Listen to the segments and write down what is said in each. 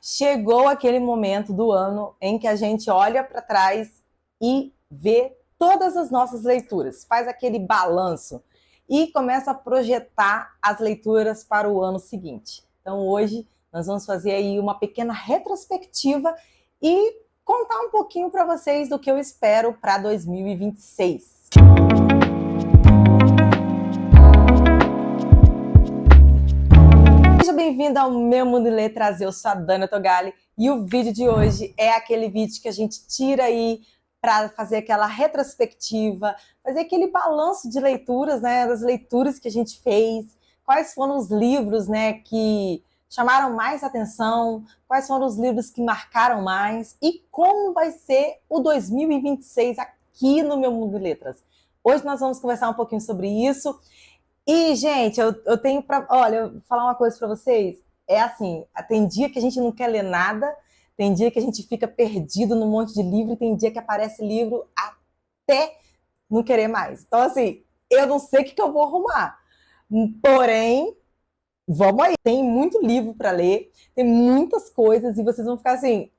Chegou aquele momento do ano em que a gente olha para trás e vê todas as nossas leituras, faz aquele balanço e começa a projetar as leituras para o ano seguinte. Então hoje nós vamos fazer aí uma pequena retrospectiva e contar um pouquinho para vocês do que eu espero para 2026. Seja bem-vindo ao Meu Mundo em Letras, eu sou a Dana Togali e o vídeo de hoje é aquele vídeo que a gente tira aí para fazer aquela retrospectiva, fazer aquele balanço de leituras, né, das leituras que a gente fez, quais foram os livros, né, que chamaram mais atenção, quais foram os livros que marcaram mais e como vai ser o 2026 aqui no Meu Mundo em Letras. Hoje nós vamos conversar um pouquinho sobre isso. E, gente, eu tenho para... Olha, vou falar uma coisa para vocês. É assim, tem dia que a gente não quer ler nada, tem dia que a gente fica perdido num monte de livro, e tem dia que aparece livro até não querer mais. Então, assim, eu não sei o que eu vou arrumar. Porém, vamos aí. Tem muito livro para ler, tem muitas coisas, e vocês vão ficar assim...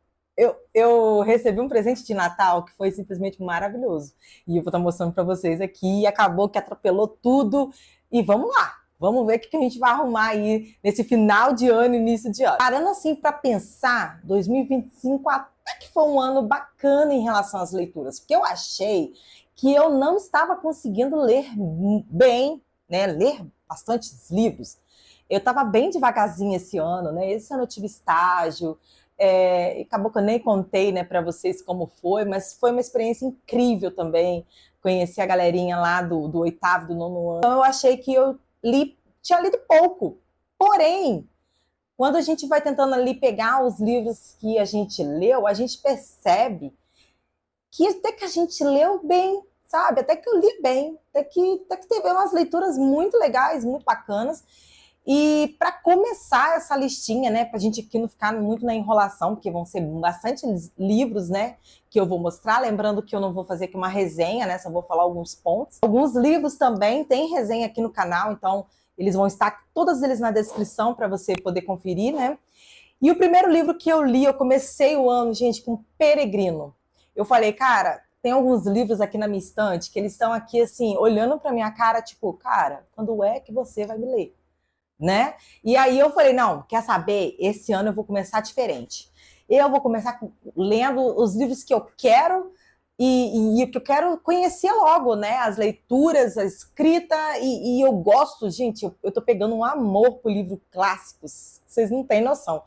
Eu recebi um presente de Natal que foi simplesmente maravilhoso. E eu vou estar mostrando para vocês aqui. E acabou que atropelou tudo. E vamos lá. Vamos ver o que a gente vai arrumar aí nesse final de ano, início de ano. Parando assim para pensar, 2025 até que foi um ano bacana em relação às leituras. Porque eu achei que eu não estava conseguindo ler bem, né? Ler bastantes livros. Eu estava bem devagarzinho esse ano, né? Esse ano eu tive estágio. Acabou que eu nem contei, né, para vocês como foi, mas foi uma experiência incrível também. Conheci a galerinha lá do oitavo, do nono ano. Então eu achei que eu tinha lido pouco. Porém, quando a gente vai tentando ali pegar os livros que a gente leu, a gente percebe que até que a gente leu bem, sabe? Até que eu li bem, até que teve umas leituras muito legais, muito bacanas. E para começar essa listinha, né, para a gente aqui não ficar muito na enrolação, porque vão ser bastante livros, né, que eu vou mostrar, lembrando que eu não vou fazer aqui uma resenha, né, só vou falar alguns pontos. Alguns livros também tem resenha aqui no canal, então eles vão estar todos eles na descrição para você poder conferir, né. E o primeiro livro que eu li, eu comecei o ano, gente, com Peregrino. Eu falei, cara, tem alguns livros aqui na minha estante que eles estão aqui, assim, olhando para minha cara, tipo, cara, quando é que você vai me ler? Né? E aí eu falei, não, quer saber? Esse ano eu vou começar diferente. Eu vou começar lendo os livros que eu quero e que eu quero conhecer logo, né? As leituras, a escrita, e eu gosto, gente, eu tô pegando um amor por livros clássicos, vocês não têm noção.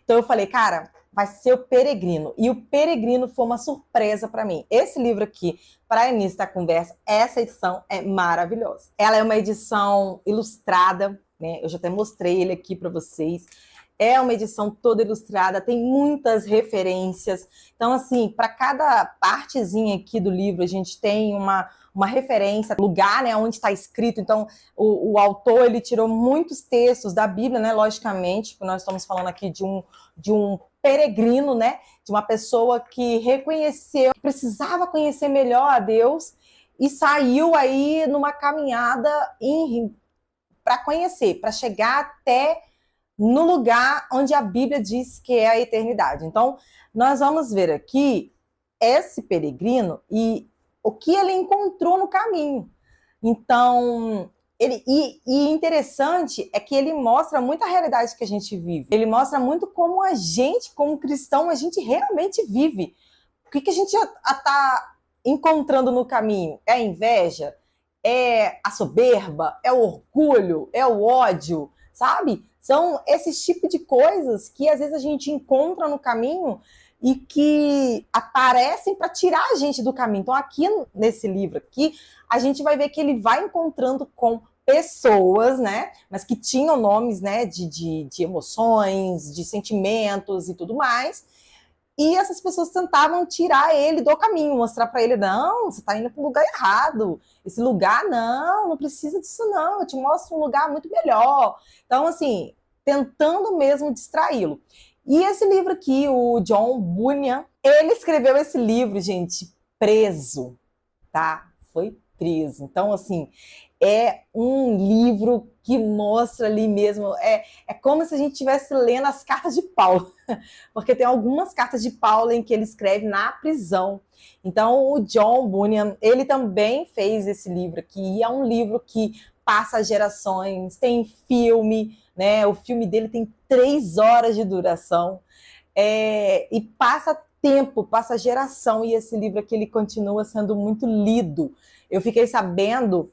Então eu falei, cara, vai ser o Peregrino. E o Peregrino foi uma surpresa para mim. Esse livro aqui, para início da conversa, essa edição é maravilhosa. Ela é uma edição ilustrada, né? Eu já até mostrei ele aqui para vocês. É uma edição toda ilustrada, tem muitas referências. Então, assim, para cada partezinha aqui do livro, a gente tem uma referência, lugar, né, onde está escrito. Então, o autor, ele tirou muitos textos da Bíblia, né, logicamente, porque nós estamos falando aqui de um peregrino, né, de uma pessoa que reconheceu, que precisava conhecer melhor a Deus e saiu aí numa caminhada para conhecer, para chegar até no lugar onde a Bíblia diz que é a eternidade. Então, nós vamos ver aqui esse peregrino e o que ele encontrou no caminho. Então, interessante é que ele mostra muito a realidade que a gente vive. Ele mostra muito como a gente, como cristão, a gente realmente vive. O que a gente está encontrando no caminho? É a inveja? É a soberba? É o orgulho? É o ódio? Sabe? São esses tipos de coisas que às vezes a gente encontra no caminho e que aparecem para tirar a gente do caminho. Então aqui nesse livro aqui, a gente vai ver que ele vai encontrando com pessoas, né, mas que tinham nomes, né, de emoções, de sentimentos e tudo mais. E essas pessoas tentavam tirar ele do caminho, mostrar para ele, não, você está indo para o lugar errado. Esse lugar, não precisa disso não, eu te mostro um lugar muito melhor. Então, assim, tentando mesmo distraí-lo. E esse livro aqui, o John Bunyan, ele escreveu esse livro, gente, preso, tá? Foi 13. Então, assim, é um livro que mostra ali mesmo, é como se a gente estivesse lendo as cartas de Paulo, porque tem algumas cartas de Paulo em que ele escreve na prisão. Então, o John Bunyan, ele também fez esse livro aqui, e é um livro que passa gerações, tem filme, né? O filme dele tem 3 horas de duração, e passa tempo, passa geração, e esse livro aqui ele continua sendo muito lido. Eu fiquei sabendo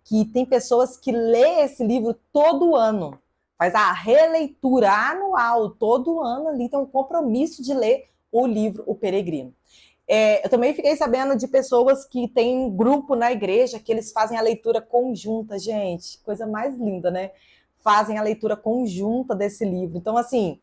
que tem pessoas que lêem esse livro todo ano, faz a releitura anual, todo ano ali tem um compromisso de ler o livro O Peregrino. Eu também fiquei sabendo de pessoas que têm um grupo na igreja que eles fazem a leitura conjunta, gente, coisa mais linda, né? Fazem a leitura conjunta desse livro. Então, assim,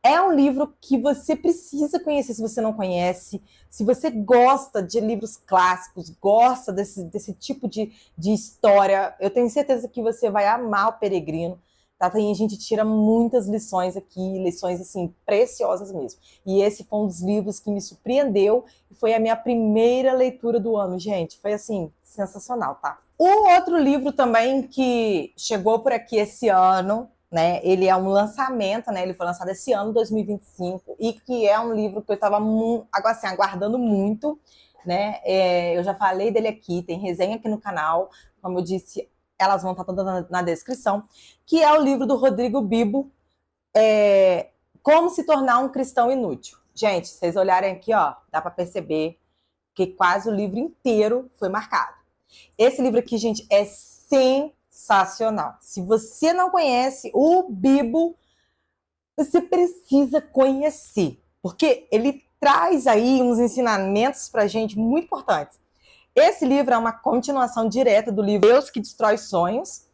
é um livro que você precisa conhecer se você não conhece. Se você gosta de livros clássicos, gosta desse tipo de história, eu tenho certeza que você vai amar O Peregrino. Tá? A gente tira muitas lições aqui, lições assim, preciosas mesmo. E esse foi um dos livros que me surpreendeu e foi a minha primeira leitura do ano, gente. Foi assim, sensacional, tá? O outro livro também que chegou por aqui esse ano, né? Ele é um lançamento, né? Ele foi lançado esse ano, 2025, e que é um livro que eu estava assim, aguardando muito, né? Eu já falei dele aqui, tem resenha aqui no canal, como eu disse, elas vão estar todas na descrição, que é o livro do Rodrigo Bibo, Como se tornar um cristão inútil. Gente, se vocês olharem aqui, ó, dá para perceber que quase o livro inteiro foi marcado. Esse livro aqui, gente, é sensacional. Se você não conhece o Bibo, você precisa conhecer, porque ele traz aí uns ensinamentos pra gente muito importantes. Esse livro é uma continuação direta do livro Deus que Destrói Sonhos,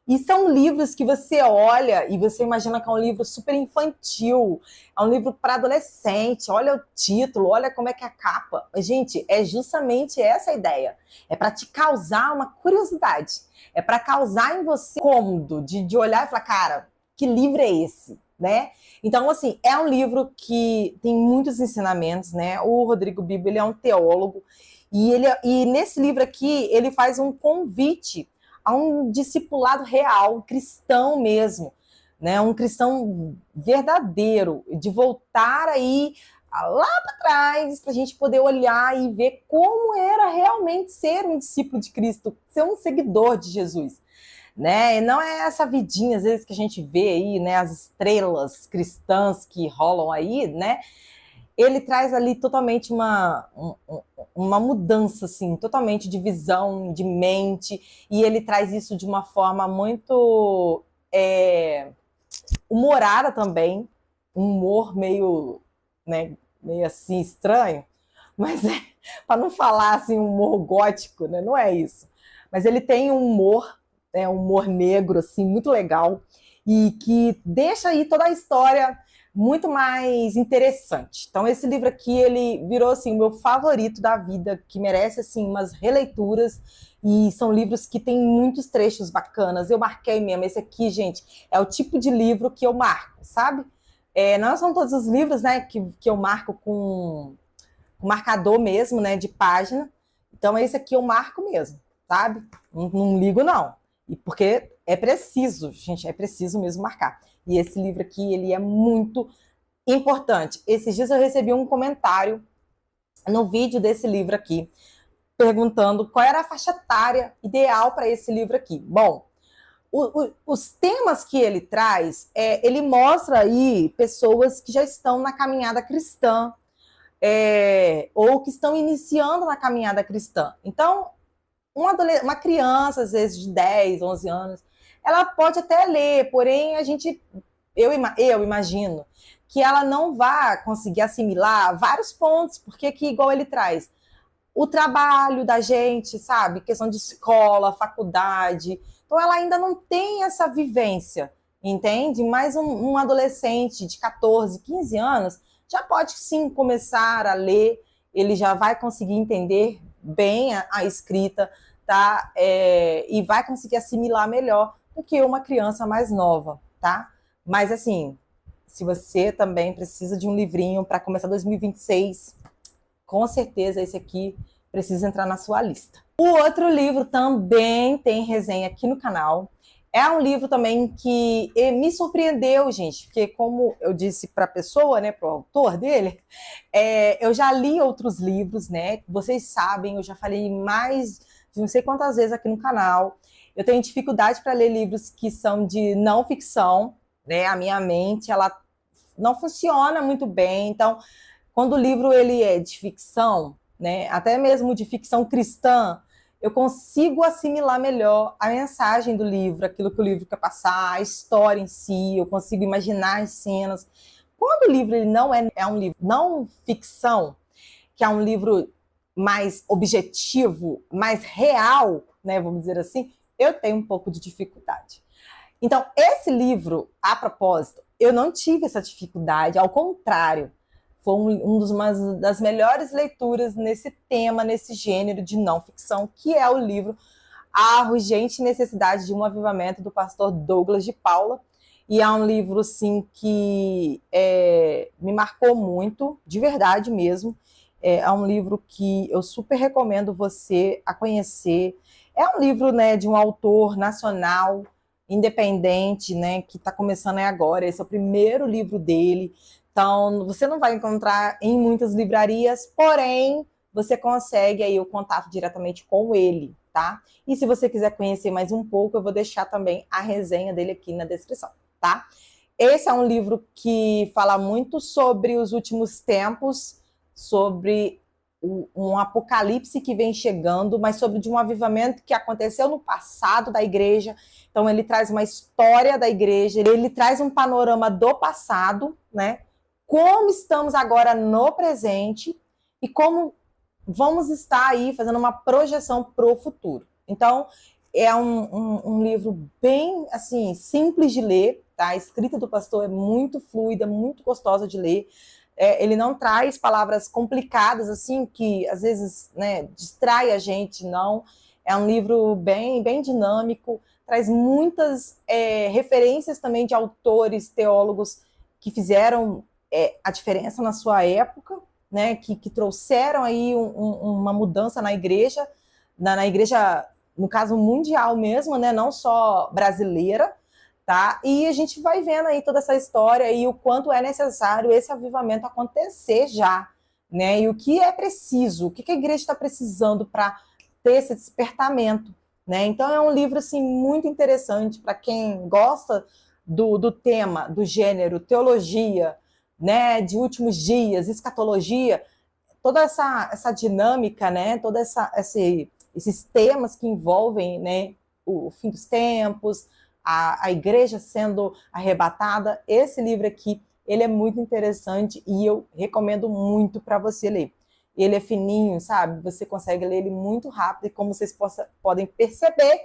e são livros que você olha e você imagina que é um livro super infantil, é um livro para adolescente, olha o título, olha como é que é a capa. Gente, é justamente essa a ideia, é para te causar uma curiosidade, é para causar em você cômodo de olhar e falar, cara, que livro é esse? Né? Então, assim, é um livro que tem muitos ensinamentos, né? O Rodrigo Bibo, ele é um teólogo, e nesse livro aqui, ele faz um convite a um discipulado real, cristão mesmo, né? Um cristão verdadeiro, de voltar aí lá para trás, para a gente poder olhar e ver como era realmente ser um discípulo de Cristo, ser um seguidor de Jesus. Né? E não é essa vidinha, às vezes, que a gente vê aí, né? As estrelas cristãs que rolam aí, né? Ele traz ali totalmente uma mudança, assim, totalmente de visão, de mente, e ele traz isso de uma forma muito humorada também, um humor meio, né, meio assim estranho, mas para não falar assim um humor gótico, né? Não é isso. Mas ele tem um humor, um humor negro assim muito legal e que deixa aí toda a história muito mais interessante. Então esse livro aqui, ele virou assim o meu favorito da vida, que merece assim umas releituras, e são livros que tem muitos trechos bacanas. Eu marquei mesmo, esse aqui, gente, é o tipo de livro que eu marco, sabe? Não são todos os livros, né, que eu marco com marcador mesmo, né, de página. Então esse aqui eu marco mesmo, sabe? Não ligo não. E porque é preciso, gente, é preciso mesmo marcar. E esse livro aqui, ele é muito importante. Esses dias eu recebi um comentário no vídeo desse livro aqui, perguntando qual era a faixa etária ideal para esse livro aqui. Bom, os temas que ele traz, ele mostra aí pessoas que já estão na caminhada cristã, ou que estão iniciando na caminhada cristã. Então, uma criança, às vezes, de 10, 11 anos, ela pode até ler, porém, eu imagino que ela não vai conseguir assimilar vários pontos, porque aqui, igual ele traz, o trabalho da gente, sabe? Questão de escola, faculdade. Então, ela ainda não tem essa vivência, entende? Mas um adolescente de 14, 15 anos já pode, sim, começar a ler, ele já vai conseguir entender bem a escrita, tá? E vai conseguir assimilar melhor do que uma criança mais nova, tá? Mas, assim, se você também precisa de um livrinho para começar 2026, com certeza esse aqui precisa entrar na sua lista. O outro livro também tem resenha aqui no canal. É um livro também que me surpreendeu, gente, porque como eu disse para a pessoa, né, para o autor dele, eu já li outros livros, né? Vocês sabem, eu já falei mais de não sei quantas vezes aqui no canal. Eu tenho dificuldade para ler livros que são de não ficção, né? A minha mente, ela não funciona muito bem. Então, quando o livro ele é de ficção, né, até mesmo de ficção cristã, eu consigo assimilar melhor a mensagem do livro, aquilo que o livro quer passar, a história em si, eu consigo imaginar as cenas. Quando o livro ele não é um livro não ficção, que é um livro mais objetivo, mais real, né, vamos dizer assim, eu tenho um pouco de dificuldade. Então, esse livro, a propósito, eu não tive essa dificuldade, ao contrário, foi uma das melhores leituras nesse tema, nesse gênero de não ficção, que é o livro A Urgente Necessidade de um Avivamento, do pastor Douglas de Paula. E é um livro, assim, que me marcou muito, de verdade mesmo. É um livro que eu super recomendo você a conhecer. É um livro, né, de um autor nacional, independente, né, que está começando agora. Esse é o primeiro livro dele. Então, você não vai encontrar em muitas livrarias, porém, você consegue aí o contato diretamente com ele, tá? E se você quiser conhecer mais um pouco, eu vou deixar também a resenha dele aqui na descrição, tá? Esse é um livro que fala muito sobre os últimos tempos, sobre um apocalipse que vem chegando, mas sobre de um avivamento que aconteceu no passado da igreja. Então, ele traz uma história da igreja, ele traz um panorama do passado, né? Como estamos agora no presente e como vamos estar aí fazendo uma projeção para o futuro. Então, é um livro bem, assim, simples de ler, tá? A escrita do pastor é muito fluida, muito gostosa de ler. Ele não traz palavras complicadas, assim, que às vezes, né, distrai a gente, não. É um livro bem, bem dinâmico, traz muitas referências também de autores, teólogos que fizeram a diferença na sua época, né, que trouxeram aí uma mudança na igreja, na igreja, no caso, mundial mesmo, né, não só brasileira, tá? E a gente vai vendo aí toda essa história e o quanto é necessário esse avivamento acontecer já, né, e o que é preciso, o que a igreja está precisando para ter esse despertamento, né? Então é um livro, assim, muito interessante para quem gosta do tema, do gênero, teologia, né, de últimos dias, escatologia, toda essa dinâmica, né, todos esses temas que envolvem, né, o fim dos tempos, a igreja sendo arrebatada. Esse livro aqui, ele é muito interessante e eu recomendo muito para você ler. Ele é fininho, sabe? Você consegue ler ele muito rápido e como vocês podem perceber,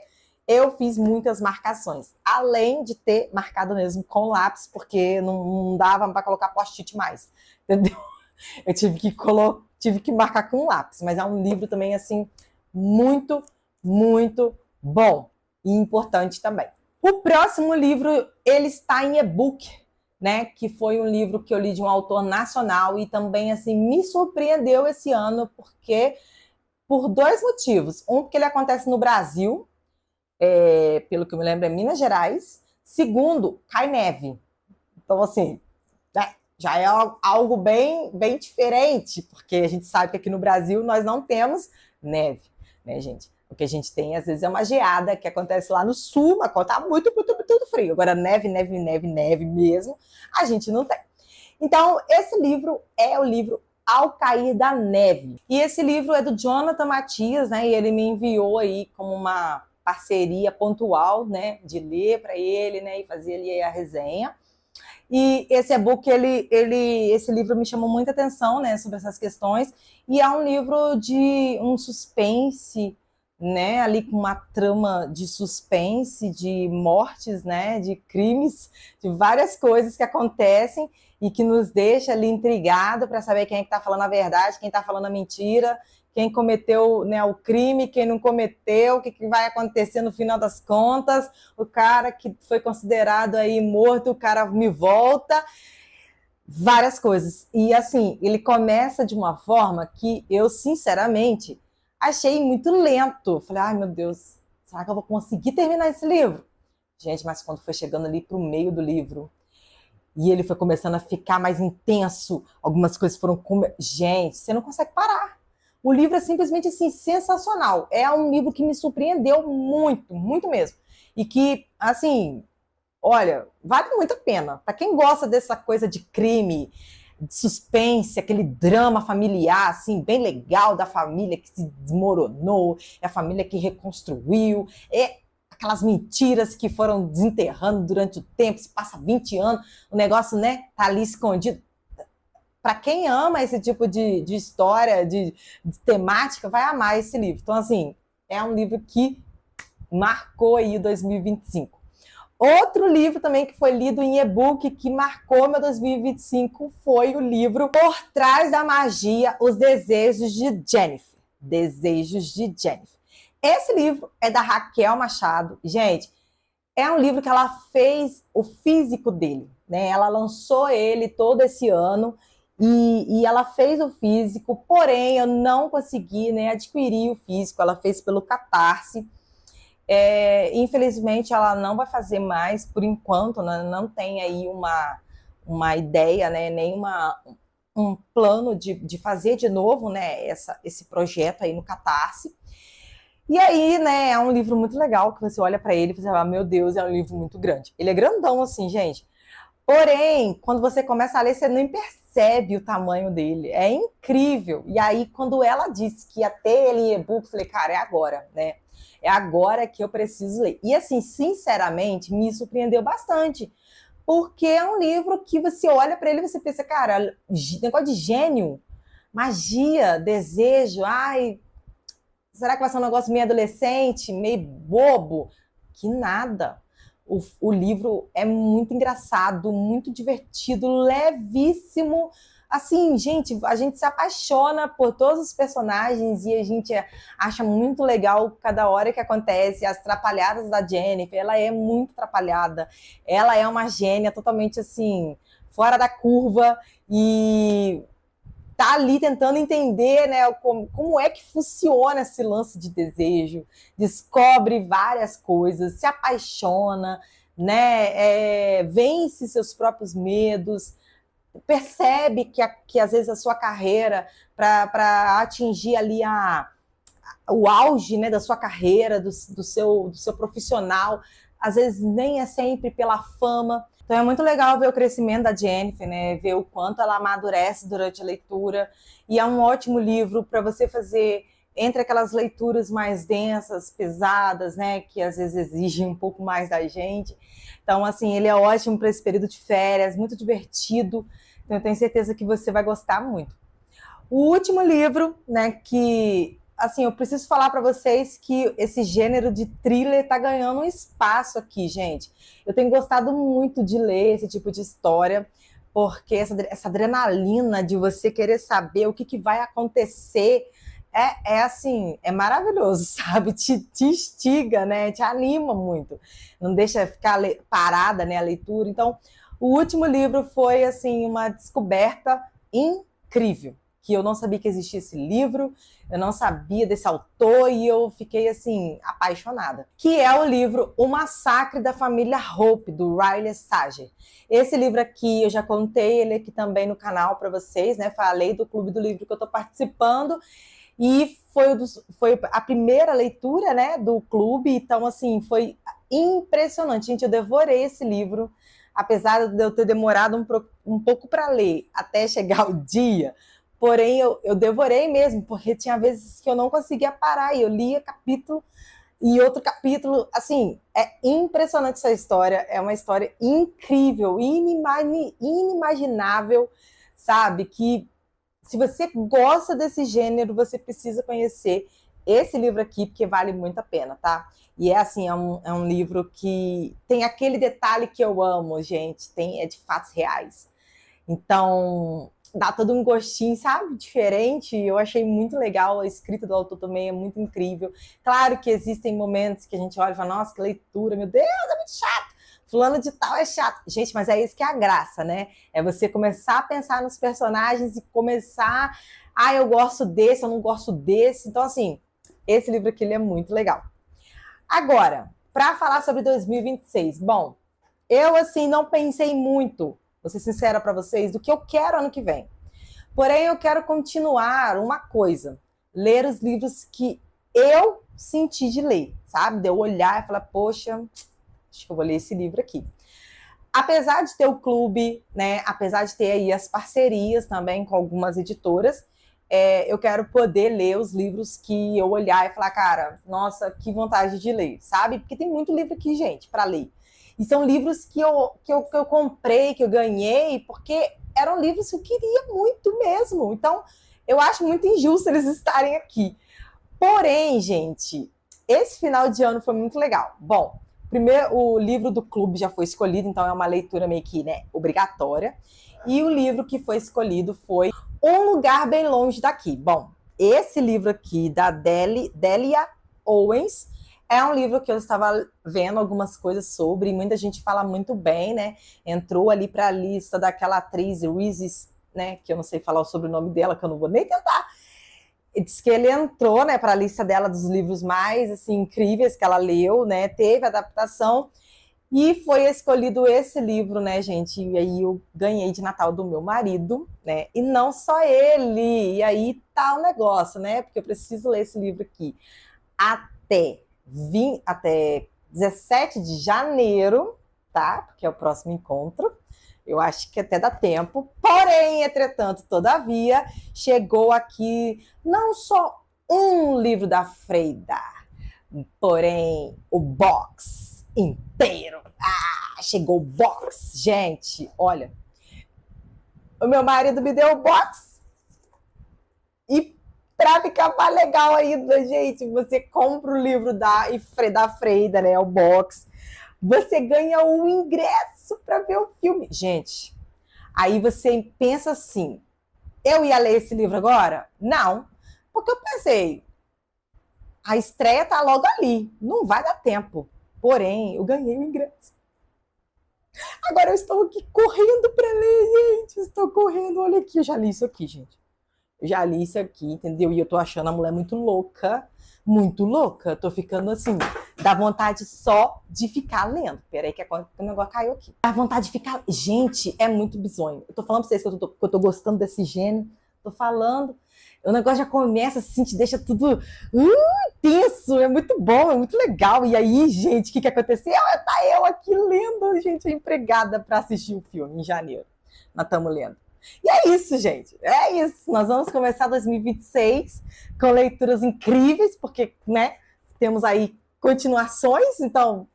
eu fiz muitas marcações, além de ter marcado mesmo com lápis, porque não dava para colocar post-it mais, entendeu? Eu tive que marcar com lápis, mas é um livro também, assim, muito, muito bom e importante também. O próximo livro, ele está em e-book, né? Que foi um livro que eu li de um autor nacional e também, assim, me surpreendeu esse ano, porque por dois motivos. Um, porque ele acontece no Brasil, pelo que eu me lembro, é Minas Gerais. Segundo, cai neve. Então, assim, né, já é algo bem, bem diferente, porque a gente sabe que aqui no Brasil nós não temos neve, né, gente? O que a gente tem, às vezes, é uma geada que acontece lá no sul, mas quando tá muito, muito, muito frio. Agora, neve mesmo, a gente não tem. Então, esse livro é o livro Ao Cair da Neve. E esse livro é do Jonathan Matias, né? E ele me enviou aí como uma parceria pontual, né, de ler para ele, né, e fazer ali a resenha. E esse e-book, esse livro me chamou muita atenção, né, sobre essas questões, e é um livro de um suspense, né, ali com uma trama de suspense, de mortes, né, de crimes, de várias coisas que acontecem e que nos deixa ali intrigado para saber quem é que está falando a verdade, quem está falando a mentira, quem cometeu, né, o crime, quem não cometeu, o que vai acontecer no final das contas, o cara que foi considerado aí morto, o cara me volta, várias coisas. E assim, ele começa de uma forma que eu, sinceramente, achei muito lento. Falei, ai meu Deus, será que eu vou conseguir terminar esse livro? Gente, mas quando foi chegando ali pro meio do livro, e ele foi começando a ficar mais intenso, algumas coisas foram... Gente, você não consegue parar. O livro é simplesmente assim, sensacional. É um livro que me surpreendeu muito, muito mesmo. E que, assim, olha, vale muito a pena. Para quem gosta dessa coisa de crime, de suspense, aquele drama familiar, assim, bem legal da família que se desmoronou, é a família que reconstruiu, é aquelas mentiras que foram desenterrando durante o tempo, se passa 20 anos, o negócio, né, tá ali escondido. Para quem ama esse tipo de história, de temática, vai amar esse livro. Então, assim, é um livro que marcou aí 2025. Outro livro também que foi lido em e-book que marcou meu 2025 foi o livro Por Trás da Magia, Os Desejos de Jennifer. Desejos de Jennifer. Esse livro é da Raquel Machado. Gente, é um livro que ela fez o físico dele, né? Ela lançou ele todo esse ano e ela fez o físico, porém eu não consegui, né, adquirir o físico. Ela fez pelo Catarse. Infelizmente ela não vai fazer mais por enquanto, né? Não tem aí uma ideia, né? Nem um plano de fazer de novo, né? Esse projeto aí no Catarse. E aí, né, é um livro muito legal, que você olha para ele e você fala, meu Deus, é um livro muito grande. Ele é grandão assim, gente. Porém, quando você começa a ler, você nem percebe o tamanho dele. É incrível. E aí, quando ela disse que ia ter ele em e-book, eu falei, cara, é agora, né? É agora que eu preciso ler. E assim, sinceramente, me surpreendeu bastante. Porque é um livro que você olha para ele e você pensa, cara, negócio de gênio, magia, desejo, ai, será que vai ser um negócio meio adolescente, meio bobo? Que nada. O livro é muito engraçado, muito divertido, levíssimo. Assim, gente, a gente se apaixona por todos os personagens e a gente acha muito legal cada hora que acontece. As trapalhadas da Jennifer, ela é muito atrapalhada. Ela é uma gênia totalmente assim, fora da curva e tá ali tentando entender, né, como é que funciona esse lance de desejo, descobre várias coisas, se apaixona, né, vence seus próprios medos, percebe que às vezes a sua carreira, para atingir ali o auge, né, da sua carreira, do seu profissional, às vezes nem é sempre pela fama. Então é muito legal ver o crescimento da Jennifer, né? Ver o quanto ela amadurece durante a leitura. E é um ótimo livro para você fazer entre aquelas leituras mais densas, pesadas, né? Que às vezes exigem um pouco mais da gente. Então, assim, ele é ótimo para esse período de férias, muito divertido. Então, eu tenho certeza que você vai gostar muito. O último livro, né, que assim, eu preciso falar para vocês que esse gênero de thriller está ganhando um espaço aqui, gente. Eu tenho gostado muito de ler esse tipo de história, porque essa adrenalina de você querer saber o que vai acontecer assim, é maravilhoso, sabe? Te instiga, né? Te anima muito. Não deixa ficar parada, né, a leitura. Então, o último livro foi, assim, uma descoberta incrível, que eu não sabia que existia esse livro, eu não sabia desse autor e eu fiquei, assim, apaixonada. Que é o livro O Massacre da Família Hope, do Riley Sager. Esse livro aqui, eu já contei ele aqui também no canal para vocês, né? Falei do Clube do Livro que eu estou participando e foi a primeira leitura, né, do clube, então, assim, foi impressionante. Gente, eu devorei esse livro, apesar de eu ter demorado um pouco para ler até chegar o dia. Porém, eu devorei mesmo, porque tinha vezes que eu não conseguia parar, e eu lia capítulo e outro capítulo. Assim, é impressionante essa história, é uma história incrível, inimaginável, sabe? Que se você gosta desse gênero, você precisa conhecer esse livro aqui, porque vale muito a pena, tá? E é assim, é um livro que tem aquele detalhe que eu amo, gente, é de fatos reais. Então, dá todo um gostinho, sabe? Diferente. Eu achei muito legal. A escrita do autor também é muito incrível. Claro que existem momentos que a gente olha e fala, nossa, que leitura, meu Deus, é muito chato. Fulano de tal é chato. Gente, mas é isso que é a graça, né? É você começar a pensar nos personagens e começar... eu gosto desse, eu não gosto desse. Então, assim, Esse livro aqui ele é muito legal. Agora, para falar sobre 2026, bom, eu assim não pensei muito, vou ser sincera para vocês, do que eu quero ano que vem. Porém, eu quero continuar uma coisa, ler os livros que eu senti de ler, sabe? De eu olhar e falar, poxa, acho que eu vou ler esse livro aqui. Apesar de ter o clube, né? Apesar de ter aí as parcerias também com algumas editoras, eu quero poder ler os livros que eu olhar e falar, cara, nossa, que vontade de ler, sabe? Porque tem muito livro aqui, gente, para ler. E são livros que eu comprei, que eu ganhei, porque eram livros que eu queria muito mesmo. Então, eu acho muito injusto eles estarem aqui. Porém, gente, esse final de ano foi muito legal. Bom, primeiro, o livro do clube já foi escolhido, então é uma leitura meio que, né, obrigatória. E o livro que foi escolhido foi Um Lugar Bem Longe Daqui. Bom, esse livro aqui, da Delia Owens, é um livro que eu estava vendo algumas coisas sobre, e muita gente fala muito bem, né? Entrou ali para a lista daquela atriz Reese, né? Que eu não sei falar o sobrenome dela, que eu não vou nem tentar. E diz que ele entrou, né, para a lista dela dos livros mais assim incríveis que ela leu, né? Teve adaptação e foi escolhido esse livro, né, gente? E aí eu ganhei de Natal do meu marido, né? E não só ele. E aí tá o negócio, né? Porque eu preciso ler esse livro aqui até 17 de janeiro, tá? Porque é o próximo encontro. Eu acho que até dá tempo. Porém, entretanto, todavia, chegou aqui não só um livro da Freida, porém o box inteiro. Chegou o box. Gente, olha, o meu marido me deu o box e para ficar mais legal ainda, gente, você compra o livro da Freida, né, o box. Você ganha o ingresso para ver o filme. Gente, aí você pensa assim, eu ia ler esse livro agora? Não, porque eu pensei, a estreia tá logo ali, não vai dar tempo. Porém, eu ganhei o ingresso. Agora eu estou aqui correndo para ler, gente. Estou correndo, olha aqui, eu já li isso aqui, gente. Eu já li isso aqui, entendeu? E eu tô achando a mulher muito louca. Muito louca. Tô ficando assim, dá vontade só de ficar lendo. Peraí que o negócio caiu aqui. Dá vontade de ficar... Gente, é muito bizonho. Eu tô falando pra vocês que eu tô gostando desse gênero. Tô falando. O negócio já começa assim, te deixa tudo intenso. É muito bom, é muito legal. E aí, gente, o que aconteceu? Tá eu aqui lendo, gente, a empregada pra assistir o filme em janeiro. Nós estamos lendo. E é isso, gente. É isso. Nós vamos começar 2026 com leituras incríveis, porque, né, temos aí continuações. Então,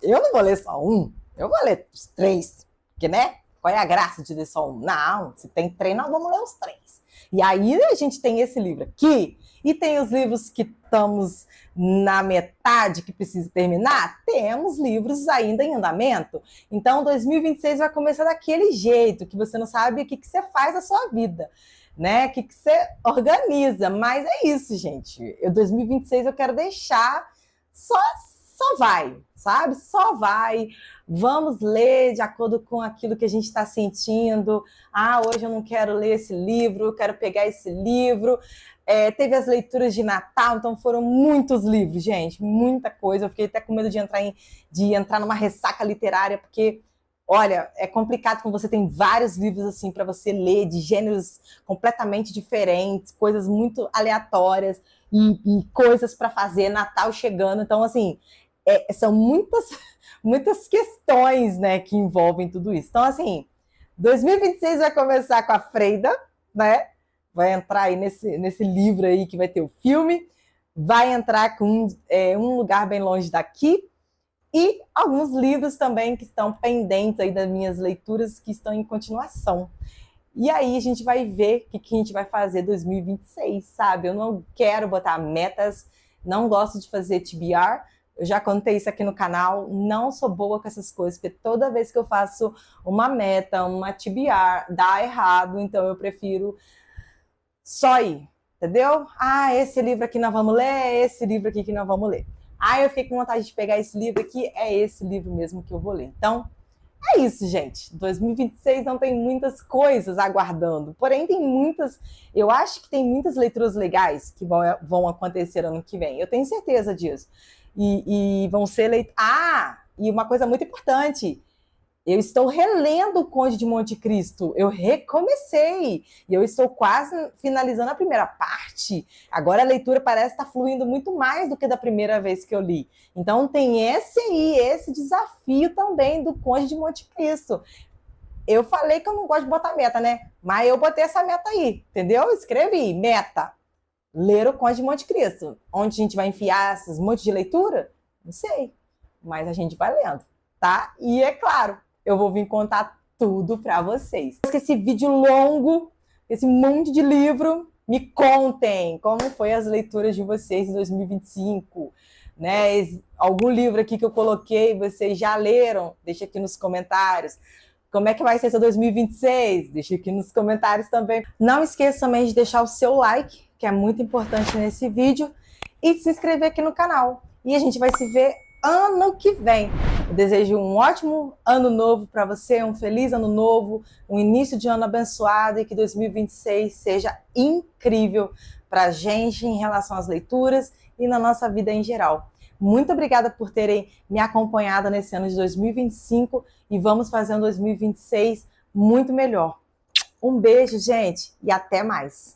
eu não vou ler só um, eu vou ler os três. Porque, né, qual é a graça de ler só um? Não, se tem três, nós vamos ler os três. E aí a gente tem esse livro aqui, e tem os livros que estamos na metade, que precisa terminar. Temos livros ainda em andamento. Então, 2026 vai começar daquele jeito, que você não sabe o que você faz na sua vida, né? O que você organiza. Mas é isso, gente. 2026 eu quero deixar só vai, sabe? Só vai. Vamos ler de acordo com aquilo que a gente está sentindo. Hoje eu não quero ler esse livro, eu quero pegar esse livro. Teve as leituras de Natal, então foram muitos livros, gente, muita coisa. Eu fiquei até com medo de entrar numa ressaca literária, porque, olha, é complicado quando você tem vários livros assim para você ler, de gêneros completamente diferentes, coisas muito aleatórias e coisas para fazer, Natal chegando. Então, assim, são muitas questões, né, que envolvem tudo isso. Então, assim, 2026 vai começar com a Freida, né? Vai entrar aí nesse livro aí que vai ter o filme, vai entrar com Um Lugar Bem Longe Daqui, e alguns livros também que estão pendentes aí das minhas leituras, que estão em continuação. E aí a gente vai ver o que a gente vai fazer em 2026, sabe? Eu não quero botar metas, não gosto de fazer TBR, eu já contei isso aqui no canal, não sou boa com essas coisas, porque toda vez que eu faço uma meta, uma TBR, dá errado, então eu prefiro só ir, entendeu? Esse livro aqui nós vamos ler, esse livro aqui que nós vamos ler. Eu fiquei com vontade de pegar esse livro aqui, é esse livro mesmo que eu vou ler. Então, É isso, gente. 2026 não tem muitas coisas aguardando, porém tem muitas, eu acho que tem muitas leituras legais que vão acontecer ano que vem. Eu tenho certeza disso. E vão ser e uma coisa muito importante. Eu estou relendo o Conde de Monte Cristo. Eu recomecei. E eu estou quase finalizando a primeira parte. Agora a leitura parece estar fluindo muito mais do que da primeira vez que eu li. Então tem esse desafio também do Conde de Monte Cristo. Eu falei que eu não gosto de botar meta, né? Mas eu botei essa meta aí, entendeu? Escrevi, meta. Ler o Conde de Monte Cristo. Onde a gente vai enfiar esses montes de leitura? Não sei. Mas a gente vai lendo, tá? E é claro, eu vou vir contar tudo para vocês. Esse vídeo longo, esse monte de livro, me contem como foi as leituras de vocês em 2025, né? Algum livro aqui que eu coloquei, vocês já leram? Deixa aqui nos comentários. Como é que vai ser seu 2026? Deixa aqui nos comentários também. Não esqueça também de deixar o seu like, que é muito importante nesse vídeo, e de se inscrever aqui no canal. E a gente vai se ver ano que vem. Eu desejo um ótimo ano novo para você, um feliz ano novo, um início de ano abençoado e que 2026 seja incrível para a gente em relação às leituras e na nossa vida em geral. Muito obrigada por terem me acompanhado nesse ano de 2025 e vamos fazer um 2026 muito melhor. Um beijo, gente, e até mais!